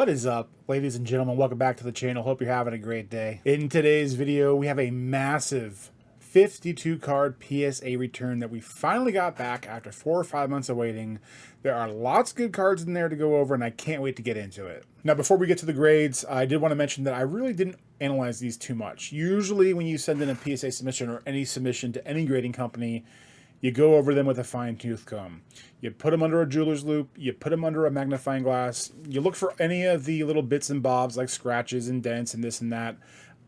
What is up, ladies and gentlemen? Welcome back to the channel. Hope you're having a great day. In today's video, we have a massive 52 card PSA return that we finally got back after 4 or 5 months of waiting. There are lots of good cards in there to go over, and I can't wait to get into it. Now, before we get to the grades, I did want to mention that I really didn't analyze these too much. Usually when you send in a PSA submission or any submission to any grading company, you go over them with a fine-tooth comb. You put them under a jeweler's loupe, you put them under a magnifying glass, you look for any of the little bits and bobs like scratches and dents and this and that.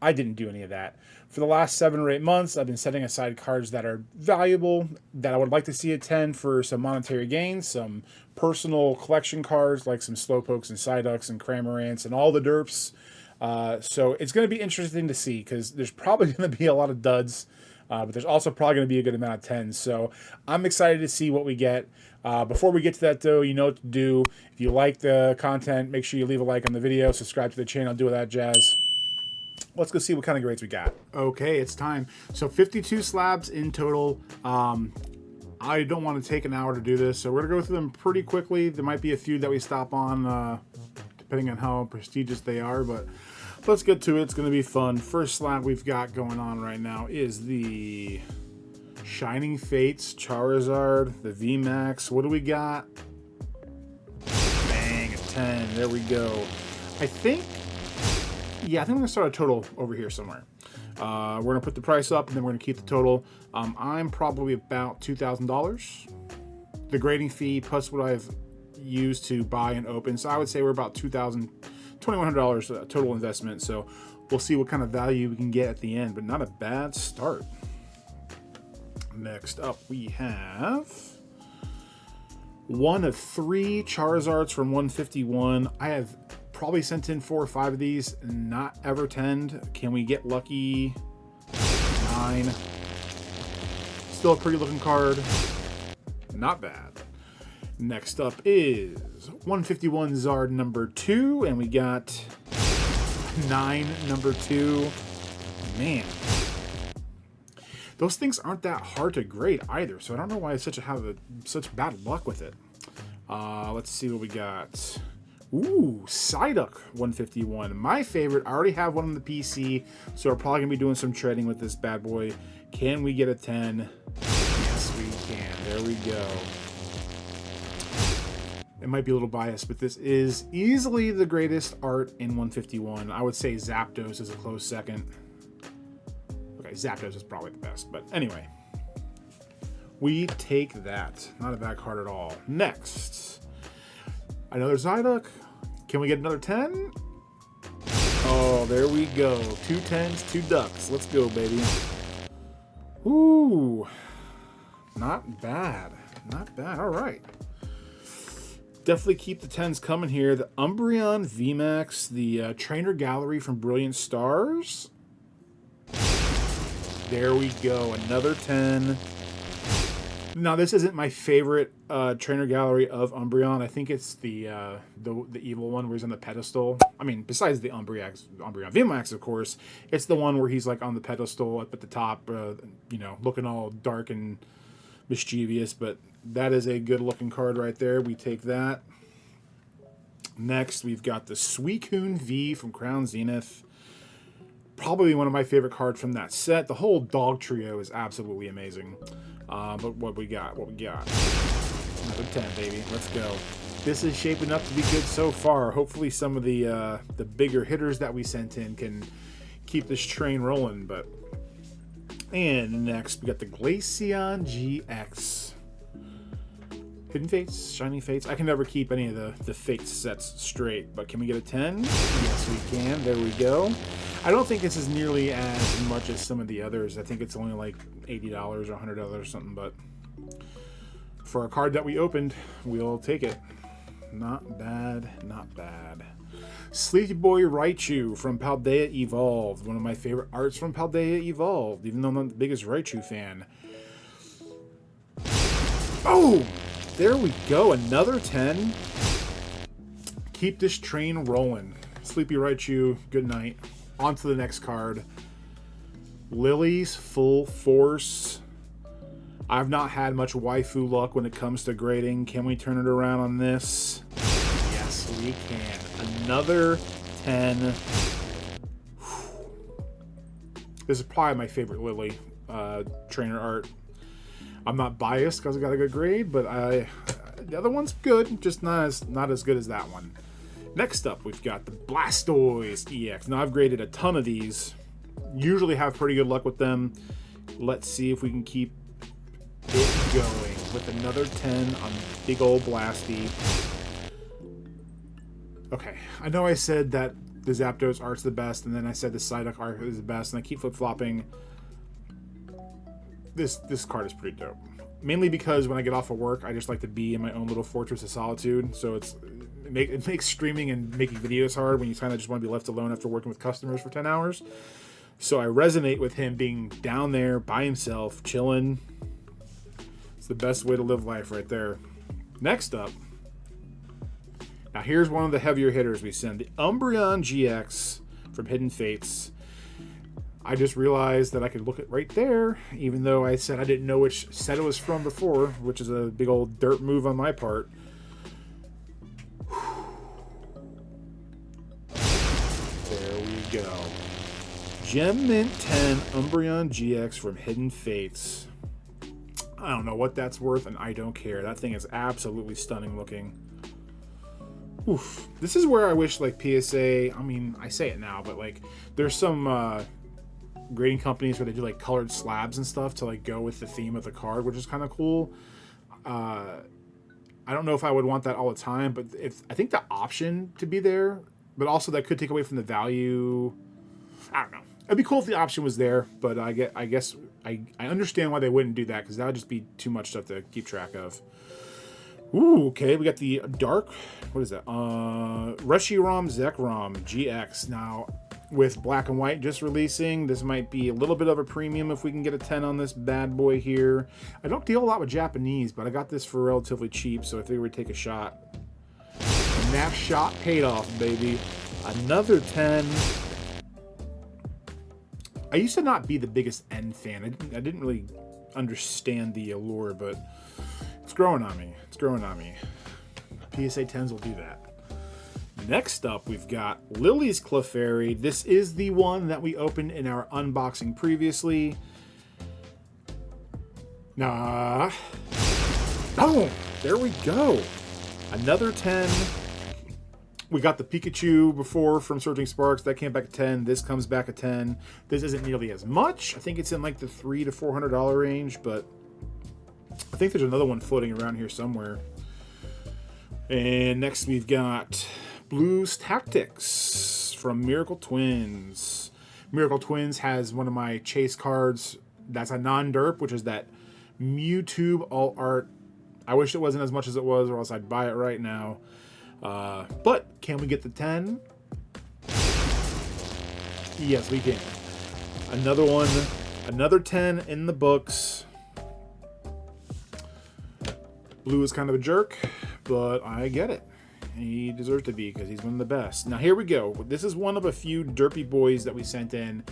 I didn't do any of that. For the last 7 or 8 months, I've been setting aside cards that are valuable, that I would like to see attend for some monetary gains, some personal collection cards like some Slowpokes and Psyducks and Cramorants and all the derps. So it's going to be interesting to see because there's probably going to be a lot of duds. But there's also probably going to be a good amount of 10s. So I'm excited to see what we get. Before we get to that, though, you know what to do. If you like the content, make sure you leave a like on the video, subscribe to the channel, do all that jazz. Let's go see what kind of grades we got. Okay, it's time. So 52 slabs in total. I don't want to take an hour to do this, so we're going to go through them pretty quickly. There might be a few that we stop on, depending on how prestigious they are, but let's get to it. It's going to be fun. First slab we've got going on right now is the Shining Fates Charizard, the VMAX. What do we got? Bang, a 10. There we go. I think I'm going to start a total over here somewhere. We're going to put the price up, and then we're going to keep the total. I'm probably about $2,000. The grading fee plus what I've used to buy and open. So I would say we're about $2,100 total investment, so we'll see what kind of value we can get at the end, but not a bad start. Next up, we have one of 3 Charizards from 151. I have probably sent in 4 or 5 of these, not ever 10'd. Can we get lucky? 9. Still a pretty looking card. Not bad. Next up is 151 Zard number 2, and we got 9 number 2. Man, those things aren't that hard to grade either, so I don't know why I have such bad luck with it. Let's see what we got. Ooh, Psyduck 151. My favorite. I already have one on the PC, so we're probably going to be doing some trading with this bad boy. Can we get a 10? Yes, we can. There we go. It might be a little biased, but this is easily the greatest art in 151. I would say Zapdos is a close second. Okay, Zapdos is probably the best, but anyway. We take that. Not a bad card at all. Next, another Psyduck. Can we get another 10? Oh, there we go. 2 10s, 2 ducks. Let's go, baby. Ooh, not bad. Not bad. All right. Definitely keep the 10s coming here. The Umbreon VMAX, the Trainer Gallery from Brilliant Stars. There we go, another 10. Now, this isn't my favorite Trainer Gallery of Umbreon. I think it's the evil one where he's on the pedestal. I mean, besides the Umbreon VMAX, of course, it's the one where he's like on the pedestal up at the top, you know, looking all dark and mischievous, but that is a good looking card right there. We take that. Next, we've got the Suicune V from Crown Zenith. Probably one of my favorite cards from that set. The whole dog trio is absolutely amazing. But what we got? Another 10, baby. Let's go. This is shaping up to be good so far. Hopefully some of the bigger hitters that we sent in can keep this train rolling. And next, we got the Glaceon GX. Hidden Fates, Shining Fates. I can never keep any of the Fates sets straight, but can we get a 10? Yes, we can. There we go. I don't think this is nearly as much as some of the others. I think it's only like $80 or $100 or something, but for a card that we opened, we'll take it. Not bad, not bad. Sleepy Boy Raichu from Paldea Evolved. One of my favorite arts from Paldea Evolved, even though I'm not the biggest Raichu fan. Oh! There we go, another 10. Keep this train rolling. Sleepy Raichu, good night. On to the next card. Lily's Full Force. I've not had much waifu luck when it comes to grading. Can we turn it around on this? Yes, we can. Another 10. This is probably my favorite Lily trainer art. I'm not biased because I got a good grade, but the other one's good, just not as good as that one. Next up, we've got the Blastoise EX. Now, I've graded a ton of these. Usually have pretty good luck with them. Let's see if we can keep it going with another 10 on big old Blasty. Okay, I know I said that the Zapdos art's the best, and then I said the Psyduck art is the best, and I keep flip-flopping. This card is pretty dope. Mainly because when I get off of work, I just like to be in my own little fortress of solitude. So it makes streaming and making videos hard when you kind of just want to be left alone after working with customers for 10 hours. So I resonate with him being down there by himself, chilling. It's the best way to live life right there. Next up, now here's one of the heavier hitters we send. The Umbreon GX from Hidden Fates. I just realized that I could look it right there, even though I said I didn't know which set it was from before, which is a big old dirt move on my part. There we go. Gem Mint 10 Umbreon GX from Hidden Fates. I don't know what that's worth, and I don't care. That thing is absolutely stunning looking. Oof. This is where I wish, like, PSA, I mean, I say it now, but, like, there's some grading companies where they do, like, colored slabs and stuff to, like, go with the theme of the card, which is kind of cool. I don't know if I would want that all the time, but I think the option to be there, but also that could take away from the value. I don't know. It'd be cool if the option was there, but I guess I understand why they wouldn't do that, because that would just be too much stuff to keep track of. Ooh, okay, we got the dark, what is that? Reshiram Zekrom GX. Now, with black and white just releasing, this might be a little bit of a premium if we can get a 10 on this bad boy here. I don't deal a lot with Japanese, but I got this for relatively cheap, so I figured we'd take a shot. And that shot paid off, baby. Another 10. I used to not be the biggest N fan. I didn't really understand the allure, but it's growing on me. It's growing on me. PSA 10s will do that. Next up, we've got Lily's Clefairy. This is the one that we opened in our unboxing previously. Nah. Oh, there we go. Another 10. We got the Pikachu before from Surging Sparks. That came back at 10. This comes back at 10. This isn't nearly as much. I think it's in like the $300 to $400 range, but I think there's another one floating around here somewhere. And next we've got Blues Tactics from Miracle Twins. Miracle Twins has one of my chase cards that's a non-derp, which is that Mewtwo alt art. I wish it wasn't as much as it was, or else I'd buy it right now. But can we get the 10? Yes, we can. Another one, another 10 in the books. Blue is kind of a jerk, but I get it. He deserves to be because he's one of the best. Now here we go. This is one of a few derpy boys that we sent in.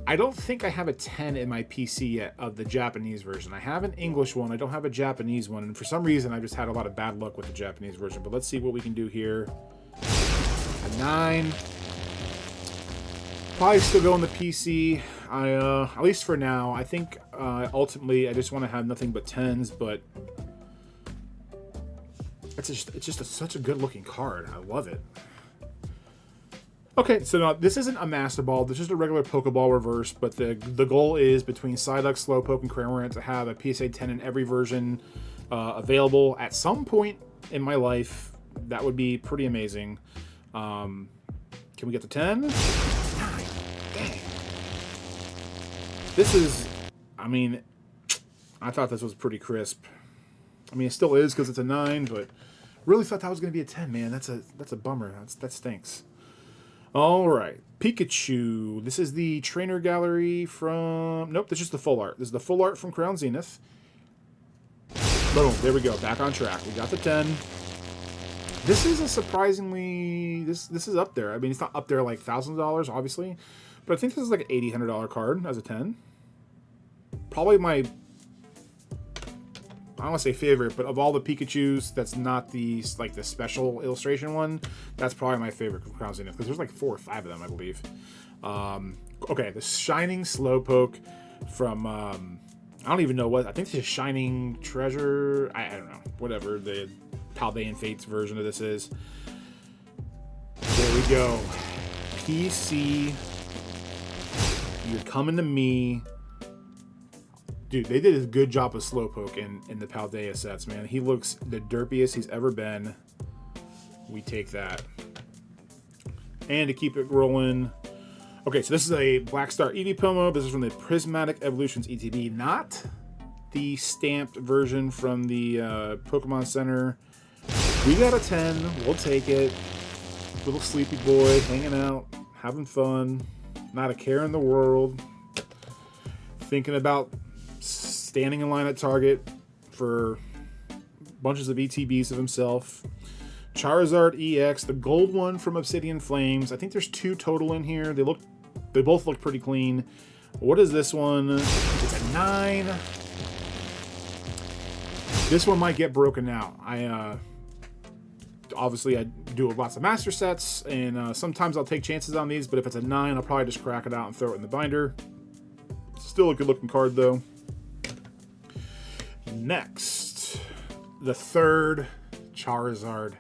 I don't think I have a 10 in my PC yet of the Japanese version. I have an English one. I don't have a Japanese one. And for some reason, I've just had a lot of bad luck with the Japanese version. But let's see what we can do here. A 9. Probably still go on the PC. At least for now. I think ultimately I just want to have nothing but 10s. But it's just such a good looking card. I love it. Okay, so now this isn't a Master Ball. This is a regular Pokeball reverse, but the goal is between Psyduck, Slowpoke, and Cramorant to have a PSA 10 in every version available at some point in my life. That would be pretty amazing. Can we get the 10? 9. Dang. This is, I mean, I thought this was pretty crisp. I mean, it still is because it's a 9, but really thought that was going to be a 10, man. That's a bummer. That stinks. All right, Pikachu. This is the trainer gallery from... Nope, this is the full art. This is the full art from Crown Zenith. Boom, there we go. Back on track. We got the 10. This is a surprisingly... This is up there. I mean, it's not up there like $1,000, obviously. But I think this is like an $80, $100 card as a 10. Probably my... I don't want to say favorite, but of all the Pikachus, that's not the like the special illustration one. That's probably my favorite from Crown Zenith because there's like 4 or 5 of them, I believe. Okay, the Shining Slowpoke from I don't even know what. I think this is Shining Treasure. I don't know. Whatever the Paldean Fates version of this is. There we go. PC. You're coming to me. Dude, they did a good job of Slowpoke in the Paldea sets, man. He looks the derpiest he's ever been. We take that. And to keep it rolling. Okay, so this is a Black Star Eevee promo. This is from the Prismatic Evolutions ETB, not the stamped version from the Pokemon Center. We got a 10. We'll take it. Little sleepy boy hanging out, having fun, not a care in the world, thinking about standing in line at Target for bunches of ETBs of himself. Charizard EX, the gold one from Obsidian Flames. I think there's 2 total in here. They both look pretty clean. What is this one? It's a 9. This one might get broken out. Obviously I do lots of master sets, and sometimes I'll take chances on these, but if it's a 9, I'll probably just crack it out and throw it in the binder. Still a good looking card though. Next, the 3rd Charizard.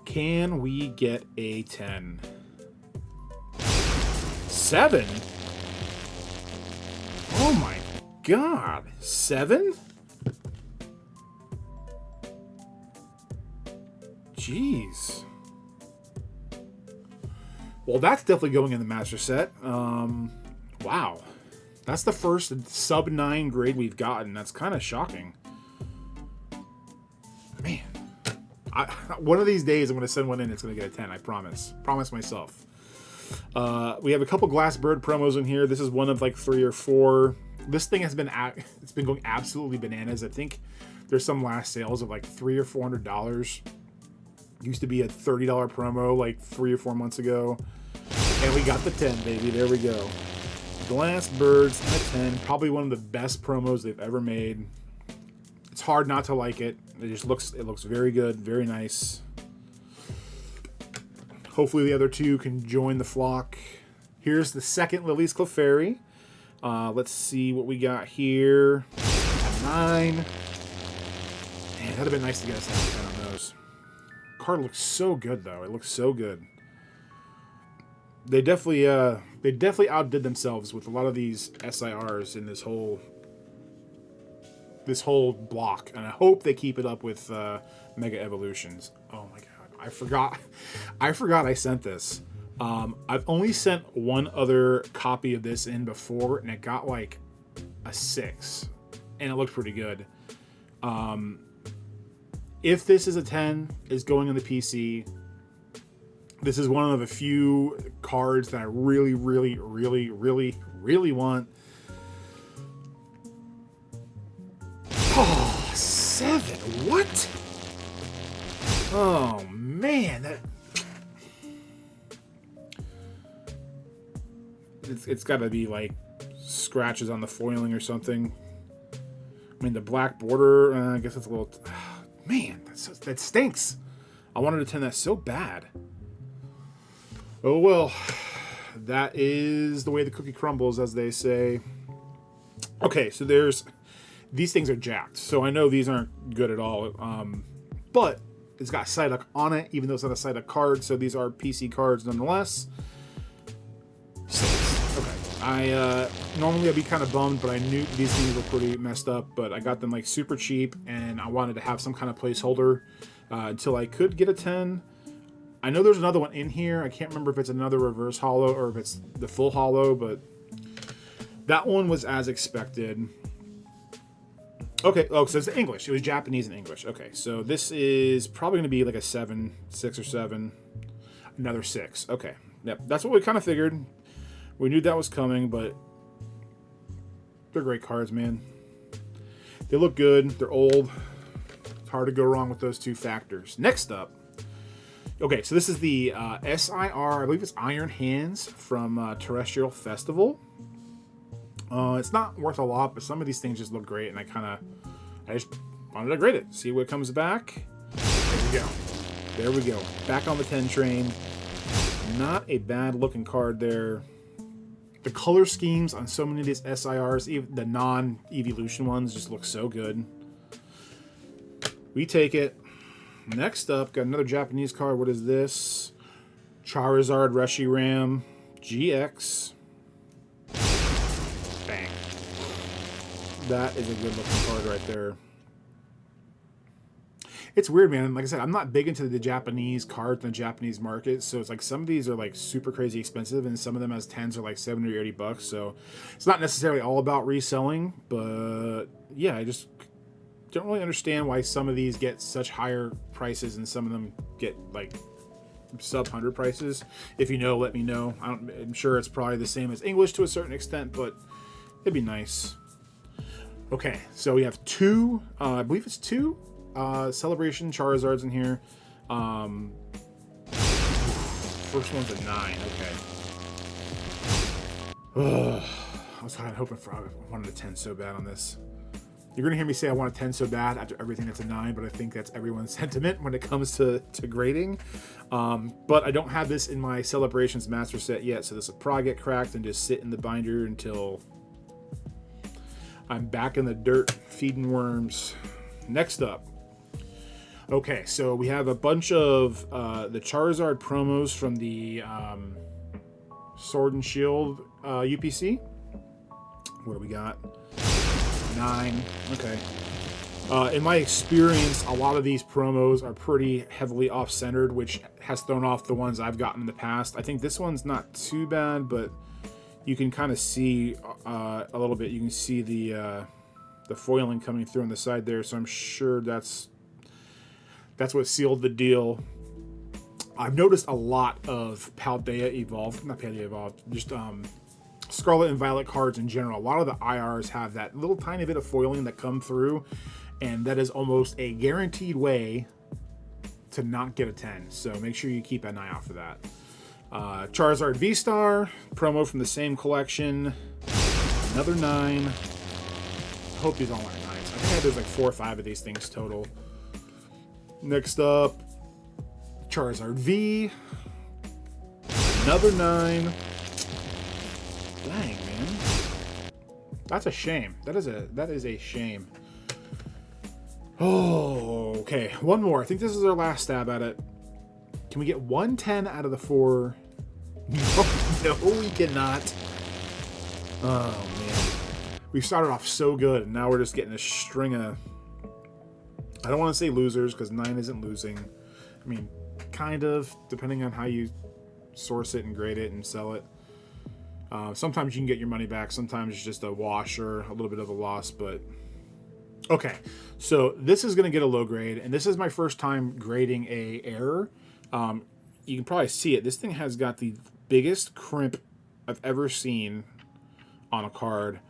Can we get a 10? 7? Oh my god. 7? Jeez. Well, that's definitely going in the master set. Wow. That's the first sub 9 grade we've gotten. That's kind of shocking. Man. One of these days I'm going to send one in. It's going to get a 10. I promise. Promise myself. We have a couple Glass Bird promos in here. This is one of like 3 or 4. This thing has been it's been going absolutely bananas. I think there's some last sales of like $300 or $400. Used to be a $30 promo like 3 or 4 months ago. And we got the 10, baby. There we go. Glass Birds and a 10. Probably one of the best promos they've ever made. It's hard not to like it. It looks very good, very nice. Hopefully the other 2 can join the flock. Here's the 2nd Lily's Clefairy. Let's see what we got here. 9. Man, that'd have been nice to get us a 10 on those. Card looks so good though. It looks so good. They definitely outdid themselves with a lot of these SIRs in this whole block, and I hope they keep it up with Mega Evolutions. Oh my god, I forgot I sent this. I've only sent one other copy of this in before, and it got like a 6, and it looked pretty good. If this is a 10, is going on the PC. This is one of the few cards that I really, really, really, really, really want. Oh, 7. What? Oh, man. It's got to be like scratches on the foiling or something. I mean, the black border, I guess it's a little... Man, that stinks. I wanted to 10 that so bad. Oh well, that is the way the cookie crumbles, as they say. Okay, so these things are jacked, so I know these aren't good at all. But it's got Psyduck on it, even though it's not a Psyduck card, so these are PC cards nonetheless. 6. Okay. Normally I'd be kind of bummed, but I knew these things were pretty messed up, but I got them like super cheap, and I wanted to have some kind of placeholder until I could get a 10. I know there's another one in here. I can't remember if it's another reverse holo or if it's the full holo, but that one was as expected. Okay, oh, so it's English. It was Japanese and English. Okay, so this is probably going to be like a 7, 6 or 7. Another 6. Okay, yep, that's what we kind of figured. We knew that was coming, but they're great cards, man. They look good. They're old. It's hard to go wrong with those 2 factors. Next up, okay, so this is the SIR, I believe it's Iron Hands from Terrestrial Festival. It's not worth a lot, but some of these things just look great, and I just wanted to grade it, see what comes back. There we go. There we go. Back on the 10 train. Not a bad looking card there. The color schemes on so many of these SIRs, even the non-evolution ones, just look so good. We take it. Next up, got another Japanese card. What is this? Charizard Reshiram GX. Bang. That is a good looking card right there. It's weird, man. Like I said, I'm not big into the Japanese cards in the Japanese market, so it's like some of these are like super crazy expensive, and some of them as 10s are like 70 or 80 bucks. So it's not necessarily all about reselling, but yeah, I just don't really understand why some of these get such higher prices and some of them get like sub 100 prices. If you know, let me know. I'm sure it's probably the same as English to a certain extent, but it'd be nice. Okay, so we have two, I believe it's two Celebration Charizards in here. First one's a 9. Okay. I was kind of hoping for, I wanted a 10 so bad on this. You're gonna hear me say I want a 10 so bad after everything that's a 9, but I think that's everyone's sentiment when it comes to grading. But I don't have this in my Celebrations Master Set yet, so this will probably get cracked and just sit in the binder until I'm back in the dirt feeding worms. Next up. Okay, so we have a bunch of the Charizard promos from the Sword and Shield UPC. What do we got? 9. Okay. In my experience, a lot of these promos are pretty heavily off-centered, which has thrown off the ones I've gotten in the past. I think this one's not too bad, but you can kind of see a little bit. You can see the foiling coming through on the side there, so I'm sure that's what sealed the deal. I've noticed a lot of Paldea Evolved, not Paldea Evolved, just Scarlet and Violet cards in general. A lot of the IRs have that little tiny bit of foiling that come through, and that is almost a guaranteed way to not get a 10. So make sure you keep an eye out for that. Charizard V-Star, promo from the same collection. Another 9. I hope these all are 9s. I think there's like 4 or 5 of these things total. Next up, Charizard V. Another 9. Dang, man. That's a shame. That is a shame. Oh, okay. One more. I think this is our last stab at it. Can we get 110 out of the 4? No, we cannot. Oh, man. We started off so good, and now we're just getting a string of... I don't want to say losers, because 9 isn't losing. I mean, kind of, depending on how you source it and grade it and sell it. Sometimes you can get your money back. Sometimes it's just a wash or a little bit of a loss, but... Okay, so this is going to get a low grade, and this is my first time grading a error. You can probably see it. This thing has got the biggest crimp I've ever seen on a card.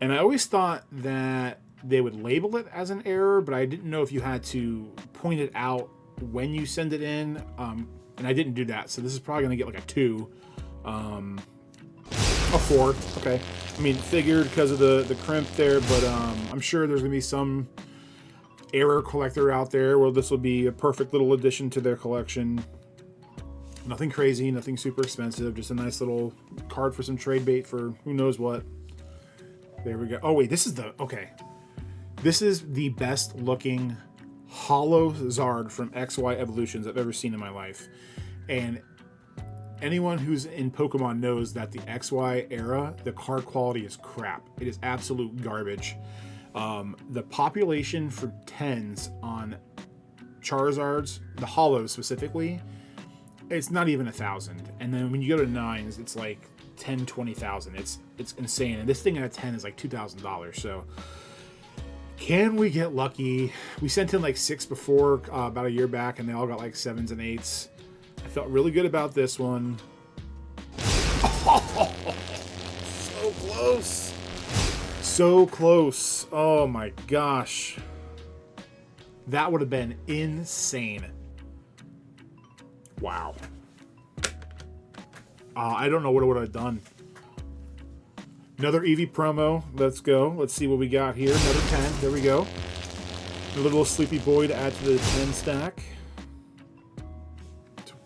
And I always thought that they would label it as an error, but I didn't know if you had to point it out when you send it in. And I didn't do that, so this is probably going to get like a 2. A 4, okay. I mean, figured because of the crimp there, but I'm sure there's going to be some error collector out there where this will be a perfect little addition to their collection. Nothing crazy, nothing super expensive, just a nice little card for some trade bait for who knows what. There we go. Oh, wait, this is the... Okay. This is the best looking hollow Zard from XY Evolutions I've ever seen in my life. And anyone who's in Pokemon knows that the XY era, the card quality is crap. It is absolute garbage. The population for 10s on Charizards, the hollows specifically, it's not even 1,000. And then when you go to 9s, it's like 10, 20,000. It's insane. And this thing at a 10 is like $2,000. So can we get lucky? We sent in like 6 before about a year back, and they all got like 7s and 8s. I felt really good about this one. Oh, so close. So close. Oh my gosh. That would have been insane. Wow. I don't know what I would have done. Another Eevee promo. Let's go. Let's see what we got here. Another 10. There we go. A little Sleepy Boy to add to the 10 stack.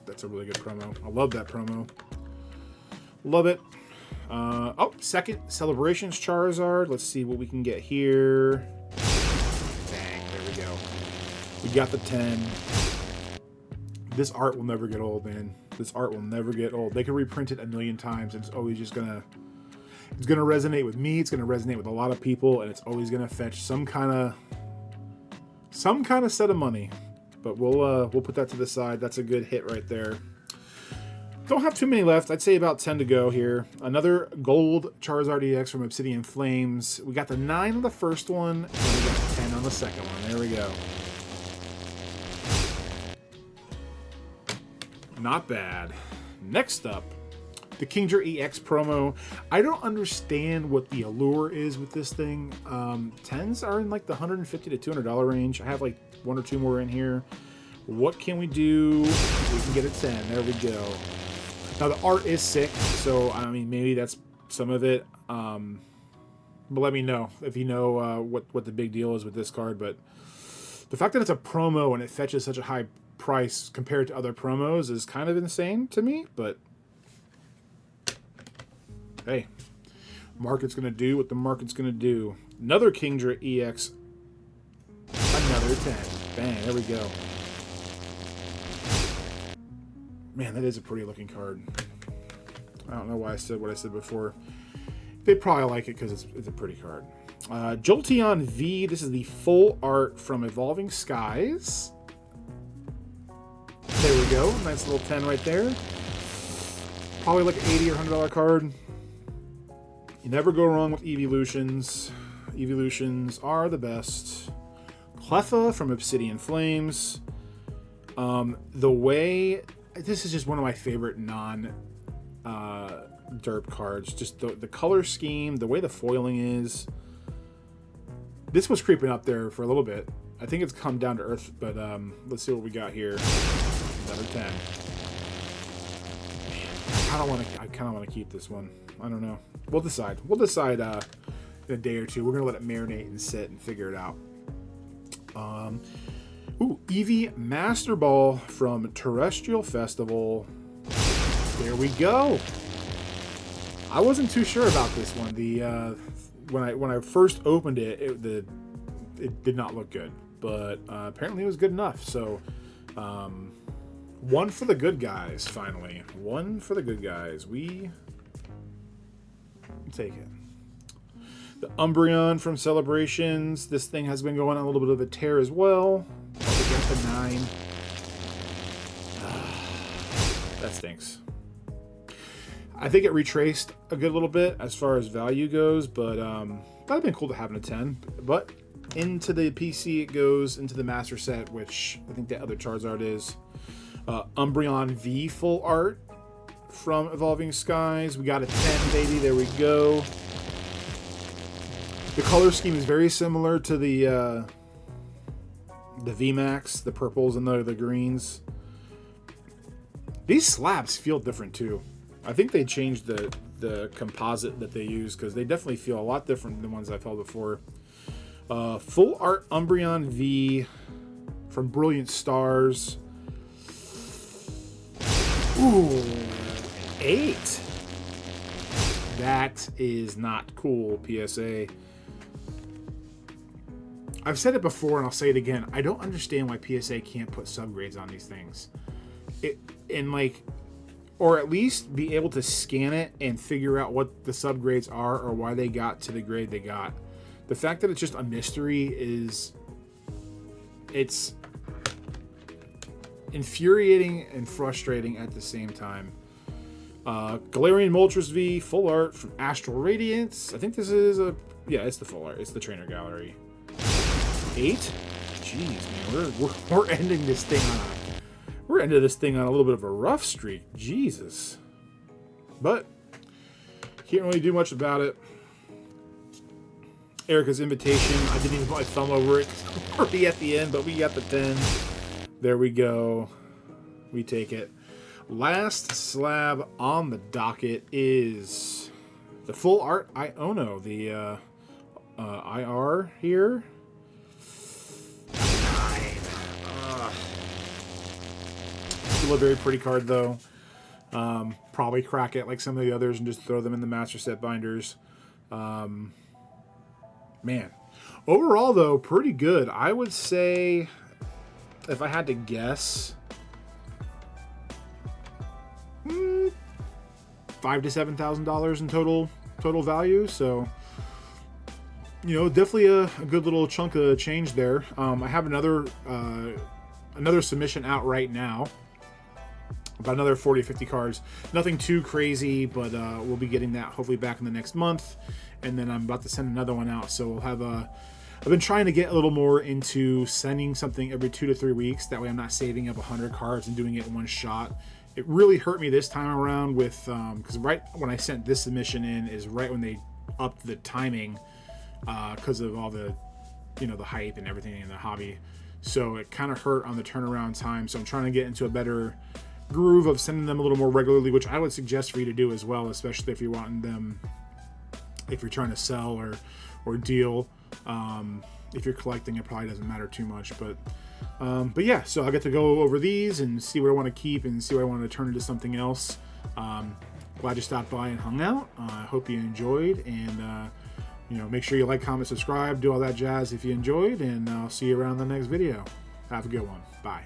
That's a really good promo. I love that promo. Love it. Oh, second Celebrations Charizard. Let's see what we can get here. Bang, there we go. We got the 10. This art will never get old, man. This art will never get old. They can reprint it a million times. It's always just gonna... It's gonna resonate with me. It's gonna resonate with a lot of people, and it's always gonna fetch some kind of set of money. But we'll put that to the side. That's a good hit right there. Don't have too many left. I'd say about 10 to go here. Another gold Charizard EX from Obsidian Flames. We got the 9 on the first one, and we got 10 on the second one. There we go. Not bad. Next up, the Kingdra EX promo. I don't understand what the allure is with this thing. 10s are in like the $150 to $200 range. I have like 1 or 2 more in here. What can we do? We can get a 10. There we go. Now the art is sick, so I mean maybe that's some of it. But let me know if you know what the big deal is with this card. But the fact that it's a promo and it fetches such a high price compared to other promos is kind of insane to me. But hey, market's gonna do what the market's gonna do. Another Kingdra EX. Another 10. Bang, there we go. Man, that is a pretty looking card. I don't know why I said what I said before. They probably like it because it's a pretty card. Jolteon V. This is the full art from Evolving Skies. There we go. Nice little 10 right there. Probably like an $80 or $100 card. You never go wrong with Evolutions. Evolutions are the best. Cleffa from Obsidian Flames. The way... This is just one of my favorite non-derp cards. Just the color scheme, the way the foiling is. This was creeping up there for a little bit. I think it's come down to earth, but let's see what we got here. Another 10. Man, I kind of want to keep this one. I don't know. We'll decide. We'll decide in a day or two. We're gonna let it marinate and sit and figure it out. Ooh, Eevee Master Ball from Terrestrial Festival. There we go. I wasn't too sure about this one. The when I first opened it, it did not look good, but apparently it was good enough. So, one for the good guys. Finally, one for the good guys. We take it. The Umbreon from Celebrations. This thing has been going on a little bit of a tear as well. Oh, we got the 9. That stinks. I think it retraced a good little bit as far as value goes, but that'd have been cool to have in a 10. But into the PC it goes, into the Master Set, which I think the other Charizard is. Umbreon V full art from Evolving Skies. We got a 10, baby. There we go. The color scheme is very similar to the VMAX, the purples and the greens. These slabs feel different too. I think they changed the composite that they use because they definitely feel a lot different than the ones I've held before. Full art Umbreon V from Brilliant Stars. Ooh, 8. That is not cool, PSA. I've said it before and I'll say it again. I don't understand why PSA can't put subgrades on these things. Or at least be able to scan it and figure out what the subgrades are or why they got to the grade they got. The fact that it's just a mystery it's infuriating and frustrating at the same time. Galarian Moltres V, full art from Astral Radiance. I think this is it's the full art. It's the Trainer Gallery. 8? Jeez, man, we're ending this thing on a little bit of a rough streak. Jesus. But can't really do much about it. Erica's Invitation. I didn't even put my thumb over it. Already at the end, but we got the 10. There we go. We take it. Last slab on the docket is the full art Iono, the IR here. Still a very pretty card, though. Probably crack it like some of the others and just throw them in the master set binders. Man. Overall, though, pretty good. I would say, if I had to guess, $5,000 to $7,000 in total value. So, you know, definitely a good little chunk of change there. I have another submission out right now, about another 40 or 50 cards. Nothing too crazy, but we'll be getting that hopefully back in the next month. And then I'm about to send another one out. So we'll have I've been trying to get a little more into sending something every 2 to 3 weeks. That way I'm not saving up 100 cards and doing it in one shot. It really hurt me this time around with, because right when I sent this submission in is right when they upped the timing because of all the, you know, the hype and everything in the hobby. So it kind of hurt on the turnaround time. So I'm trying to get into a better groove of sending them a little more regularly, which I would suggest for you to do as well, especially if you're wanting them, if you're trying to sell or deal. If you're collecting, it probably doesn't matter too much, but yeah, so I get to go over these and see what I want to keep and see what I want to turn into something else. Glad you stopped by and hung out. I hope you enjoyed, and you know, make sure you like, comment, subscribe, do all that jazz if you enjoyed, and I'll see you around the next video. Have a good one. Bye.